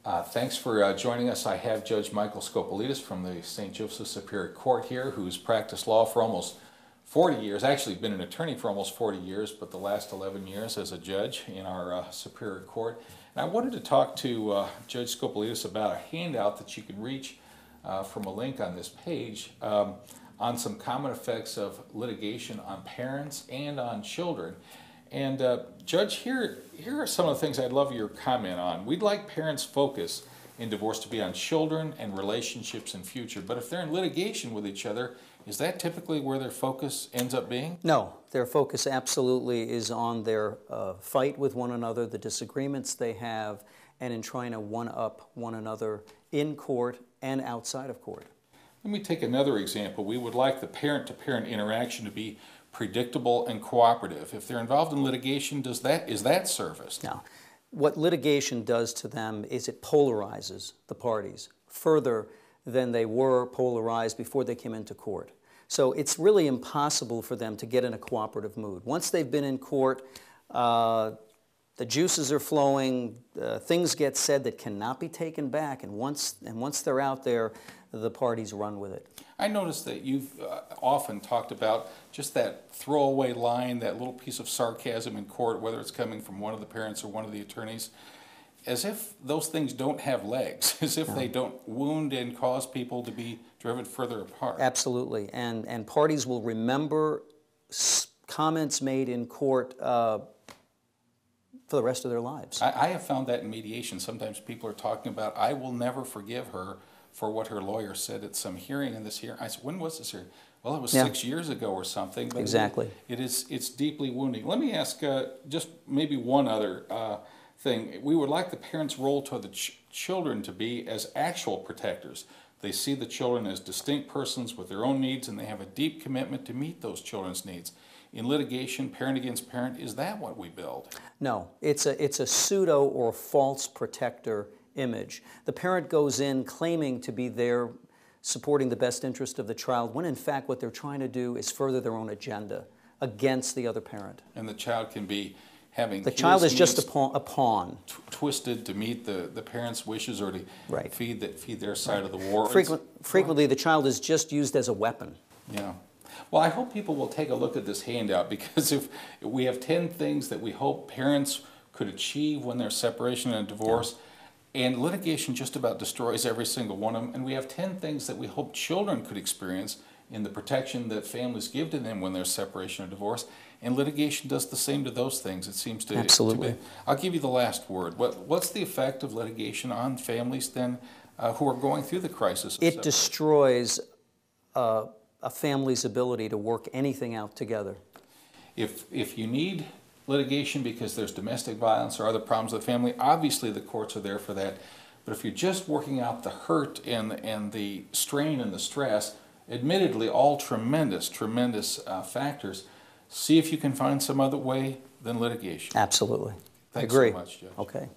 Thanks for joining us. I have Judge Michael Scopelitis from the St. Joseph Superior Court here, who's practiced law for almost 40 years, actually been an attorney for almost 40 years, but the last 11 years as a judge in our Superior Court. And I wanted to talk to Judge Scopelitis about a handout that you can reach from a link on this page on some common effects of litigation on parents and on children. And Judge, here are some of the things I'd love your comment on. We'd like parents' focus in divorce to be on children and relationships and future, but if they're in litigation with each other, is that typically where their focus ends up being? No, their focus absolutely is on their fight with one another, the disagreements they have, and in trying to one-up one another in court and outside of court. Let me take another example. We would like the parent-to-parent interaction to be predictable and cooperative. If they're involved in litigation, is that serviced? Now, what litigation does to them is it polarizes the parties further than they were polarized before they came into court. So it's really impossible for them to get in a cooperative mood. Once they've been in court, the juices are flowing, things get said that cannot be taken back, and once they're out there, the parties run with it. I noticed that you've often talked about just that throwaway line, that little piece of sarcasm in court, whether it's coming from one of the parents or one of the attorneys, as if those things don't have legs, as if they don't wound and cause people to be driven further apart. Absolutely, and parties will remember comments made in court for the rest of their lives. I have found that in mediation. Sometimes people are talking about, I will never forgive her for what her lawyer said at some hearing in this hearing. I said, when was this hearing? Well, it was 6 years ago or something. But exactly. It's deeply wounding. Let me ask just maybe one other thing. We would like the parents' role to the children to be as actual protectors. They see the children as distinct persons with their own needs, and they have a deep commitment to meet those children's needs. In litigation, parent against parent, is that what we build? No, it's a pseudo or false protector image. The parent goes in claiming to be there supporting the best interest of the child, when in fact what they're trying to do is further their own agenda against the other parent. And the child can be having... The child is just a pawn. Twisted to meet the parents' wishes or to feed their side of the war. Frequently the child is just used as a weapon. Yeah. Well, I hope people will take a look at this handout, because if we have 10 things that we hope parents could achieve when there's separation and divorce, and litigation just about destroys every single one of them, and we have 10 things that we hope children could experience in the protection that families give to them when there's separation or divorce, and litigation does the same to those things, it seems to. Absolutely. I'll give you the last word. What's the effect of litigation on families then who are going through the crisis of separation? It destroys a family's ability to work anything out together. If you need litigation because there's domestic violence or other problems with the family, obviously the courts are there for that. But if you're just working out the hurt and the strain and the stress, admittedly all tremendous factors, see if you can find some other way than litigation. Absolutely. Thanks I agree. so much, Judge. Okay.